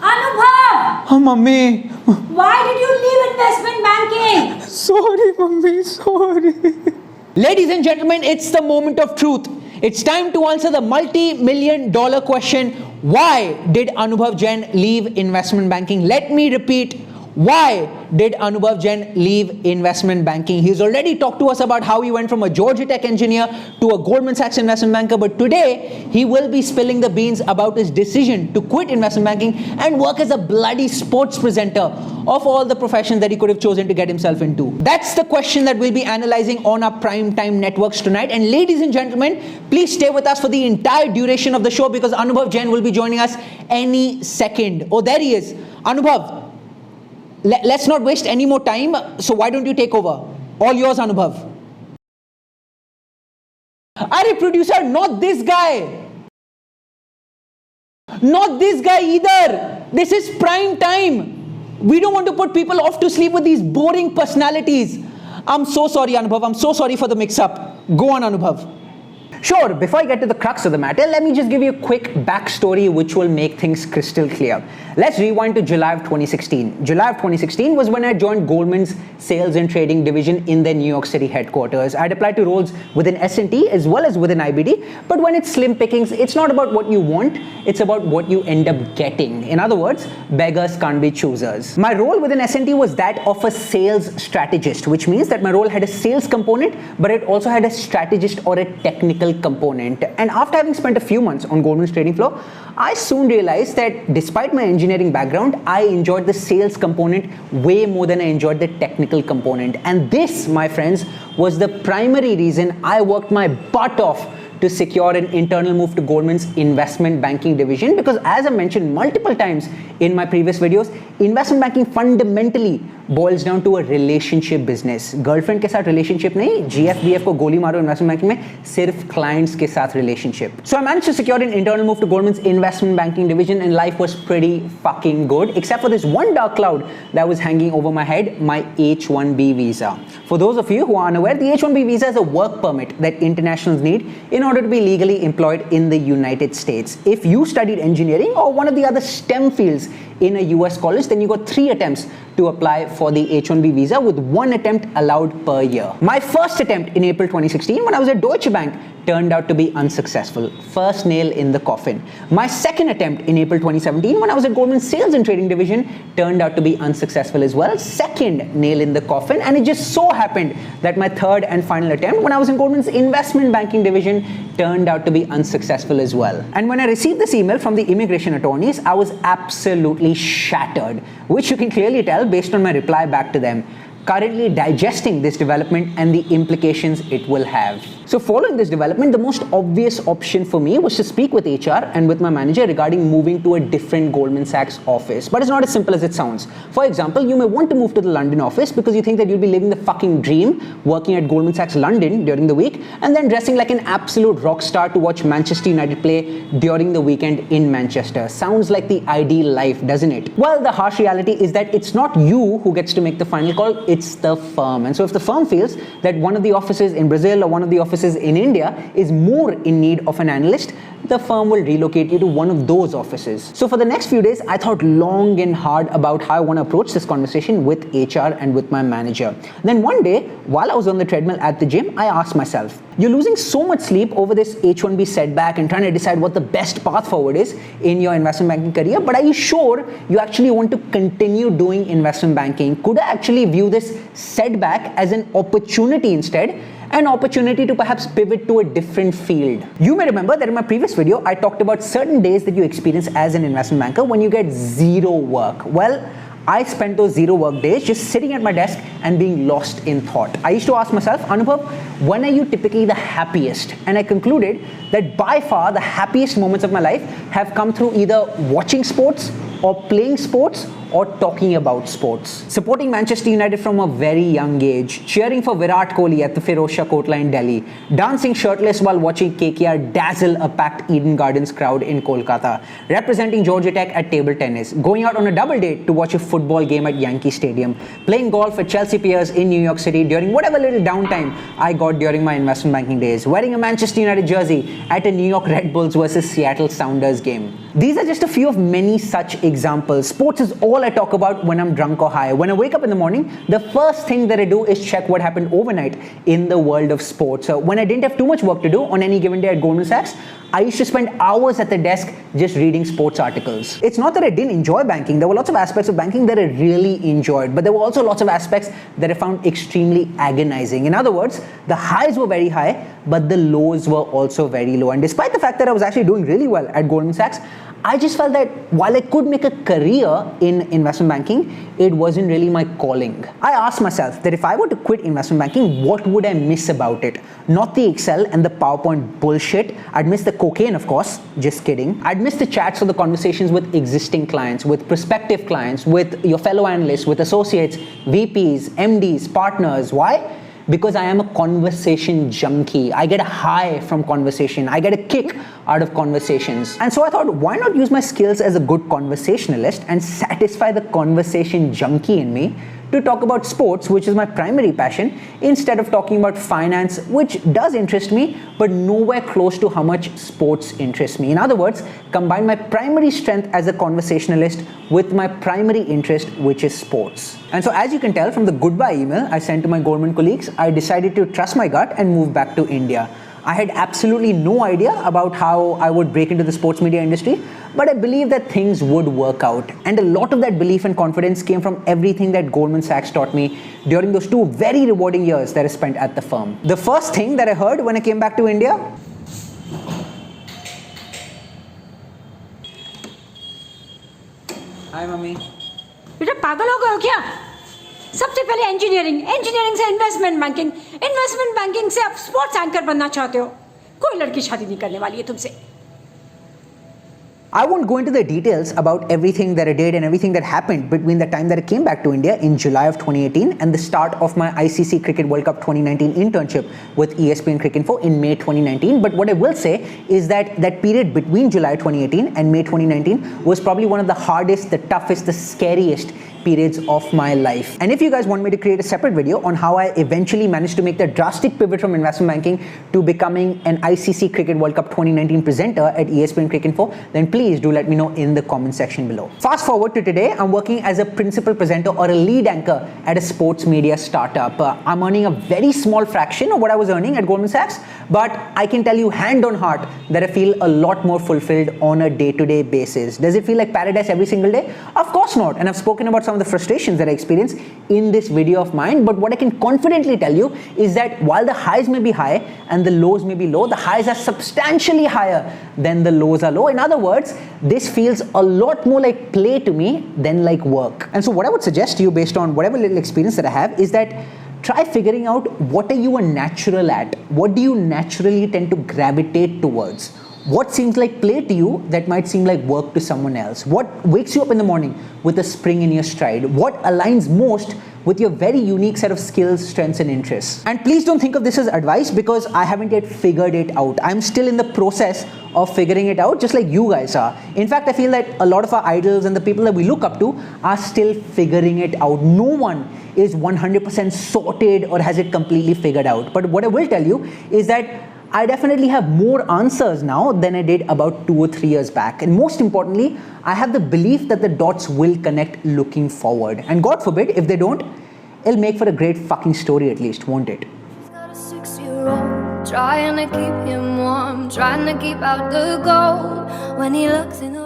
Anubhav! Oh, Mummy. Why did you leave investment banking? Sorry, Mummy, sorry. Ladies and gentlemen, it's the moment of truth. It's time to answer the multi-million-dollar question, why did Anubhav Jain leave investment banking? Let me repeat, why did Anubhav Jain leave investment banking? He's already talked to us about how he went from a Georgia Tech engineer to a Goldman Sachs investment banker, but today he will be spilling the beans about his decision to quit investment banking and work as a bloody sports presenter of all the professions that he could have chosen to get himself into. That's the question that we'll be analyzing on our primetime networks tonight. And ladies and gentlemen, please stay with us for the entire duration of the show because Anubhav Jain will be joining us any second. Oh, there he is. Anubhav, let's not waste any more time. So why don't you take over? All yours, Anubhav. Arey producer, not this guy. Not this guy either. This is prime time. We don't want to put people off to sleep with these boring personalities. I'm so sorry, Anubhav. I'm so sorry for the mix-up. Go on, Anubhav. Sure, before I get to the crux of the matter, let me just give you a quick backstory which will make things crystal clear. Let's rewind to July of 2016. July of 2016 was when I joined Goldman's sales and trading division in their New York City headquarters. I'd applied to roles within S&T as well as within IBD, but when it's slim pickings, it's not about what you want, it's about what you end up getting. In other words, beggars can't be choosers. My role within S&T was that of a sales strategist, which means that my role had a sales component, but it also had a strategist or a technical component. And after having spent a few months on Goldman's trading floor, I soon realized that despite my engineering background, I enjoyed the sales component way more than I enjoyed the technical component. And this, my friends, was the primary reason I worked my butt off to secure an internal move to Goldman's investment banking division, because as I mentioned multiple times in my previous videos, investment banking fundamentally boils down to a relationship business. Girlfriend के साथ relationship नहीं, GFBF को गोली मारो investment banking में सिर्फ clients के साथ relationship. So I managed to secure an internal move to Goldman's investment banking division and life was pretty fucking good, except for this one dark cloud that was hanging over my head, my H-1B visa. For those of you who are unaware, the H-1B visa is a work permit that internationals need in order to be legally employed in the United States. If you studied engineering or one of the other STEM fields in a US college, then you got 3 attempts to apply for the H-1B visa with 1 attempt allowed per year. My first attempt in April 2016 when I was at Deutsche Bank turned out to be unsuccessful. First nail in the coffin. My second attempt in April 2017 when I was at Goldman's sales and trading division turned out to be unsuccessful as well. Second nail in the coffin, and it just so happened that my third and final attempt when I was in Goldman's investment banking division turned out to be unsuccessful as well. And when I received this email from the immigration attorneys, I was absolutely shattered, which you can clearly tell based on my reply back to them. Currently digesting this development and the implications it will have. So following this development, the most obvious option for me was to speak with HR and with my manager regarding moving to a different Goldman Sachs office. But it's not as simple as it sounds. For example, you may want to move to the London office because you think that you'll be living the fucking dream working at Goldman Sachs London during the week and then dressing like an absolute rock star to watch Manchester United play during the weekend in Manchester. Sounds like the ideal life, doesn't it? Well, the harsh reality is that it's not you who gets to make the final call, it's the firm. And so if the firm feels that one of the offices in Brazil or one of the offices in India is more in need of an analyst, the firm will relocate you to one of those offices. So for the next few days, I thought long and hard about how I want to approach this conversation with HR and with my manager. Then one day, while I was on the treadmill at the gym, I asked myself, you're losing so much sleep over this H-1B setback and trying to decide what the best path forward is in your investment banking career, but are you sure you actually want to continue doing investment banking? Could I actually view this setback as an opportunity instead? An opportunity to perhaps pivot to a different field. You may remember that in my previous video, I talked about certain days that you experience as an investment banker when you get zero work. Well, I spent those 0 work days just sitting at my desk and being lost in thought. I used to ask myself, Anubhav, when are you typically the happiest? And I concluded that by far the happiest moments of my life have come through either watching sports or playing sports or talking about sports. Supporting Manchester United from a very young age, cheering for Virat Kohli at the Firozshah Kotla in Delhi, dancing shirtless while watching KKR dazzle a packed Eden Gardens crowd in Kolkata, representing Georgia Tech at table tennis, going out on a double date to watch a football game at Yankee Stadium, playing golf at Chelsea Piers in New York City during whatever little downtime I got during my investment banking days, wearing a Manchester United jersey at a New York Red Bulls versus Seattle Sounders game. These are just a few of many such examples example. Sports is all I talk about when I'm drunk or high. When I wake up in the morning, the first thing that I do is check what happened overnight in the world of sports. So when I didn't have too much work to do on any given day at Goldman Sachs, I used to spend hours at the desk just reading sports articles. It's not that I didn't enjoy banking. There were lots of aspects of banking that I really enjoyed, but there were also lots of aspects that I found extremely agonizing. In other words, the highs were very high, but the lows were also very low. And despite the fact that I was actually doing really well at Goldman Sachs, I just felt that while I could make a career in investment banking, it wasn't really my calling. I asked myself that if I were to quit investment banking, what would I miss about it? Not the Excel and the PowerPoint bullshit. I'd miss the cocaine, of course. Just kidding. I'd miss the chats or the conversations with existing clients, with prospective clients, with your fellow analysts, with associates, VPs, MDs, partners. Why? Because I am a conversation junkie. I get a high from conversation. I get a kick out of conversations. And so I thought, why not use my skills as a good conversationalist and satisfy the conversation junkie in me to talk about sports, which is my primary passion, instead of talking about finance, which does interest me, but nowhere close to how much sports interests me. In other words, combine my primary strength as a conversationalist with my primary interest, which is sports. And so as you can tell from the goodbye email I sent to my Goldman colleagues, I decided to trust my gut and move back to India. I had absolutely no idea about how I would break into the sports media industry, but I believed that things would work out. And a lot of that belief and confidence came from everything that Goldman Sachs taught me during those 2 very rewarding years that I spent at the firm. The first thing that I heard when I came back to India, hi mummy. बेटा पागल हो गए हो क्या? सबसे पहले engineering से investment banking से आप स्पोर्ट्स एंकर बनना चाहते हो. कोई लड़की शादी नहीं करने वाली है तुमसे. I won't go into the details about everything that I did and everything that happened between the time that I came back to India in July of 2018 and the start of my ICC Cricket World Cup 2019 internship with ESPN Cricinfo in May 2019. But what I will say is that that period between July 2018 and May 2019 was probably one of the hardest, the toughest, the scariest periods of my life. And if you guys want me to create a separate video on how I eventually managed to make the drastic pivot from investment banking to becoming an ICC Cricket World Cup 2019 presenter at ESPN Cricinfo, then please do let me know in the comment section below. Fast forward to today, I'm working as a principal presenter or a lead anchor at a sports media startup. I'm earning a very small fraction of what I was earning at Goldman Sachs, but I can tell you hand on heart that I feel a lot more fulfilled on a day-to-day basis. Does it feel like paradise every single day? Of course not. And I've spoken about some of the frustrations that I experience in this video of mine, but what I can confidently tell you is that while the highs may be high and the lows may be low, the highs are substantially higher than the lows are low. In other words, this feels a lot more like play to me than like work. And so what I would suggest to you based on whatever little experience that I have is that try figuring out what are you a natural at? What do you naturally tend to gravitate towards? What seems like play to you that might seem like work to someone else? What wakes you up in the morning with a spring in your stride? What aligns most with your very unique set of skills, strengths, and interests? And please don't think of this as advice because I haven't yet figured it out. I'm still in the process of figuring it out, just like you guys are. In fact, I feel that a lot of our idols and the people that we look up to are still figuring it out. No one is 100% sorted or has it completely figured out. But what I will tell you is that I definitely have more answers now than I did about 2 or 3 years back. And most importantly, I have the belief that the dots will connect looking forward. And God forbid, if they don't, it'll make for a great fucking story at least, won't it? Got a 6-year-old, trying to keep him warm, trying to keep out the cold when he looks in the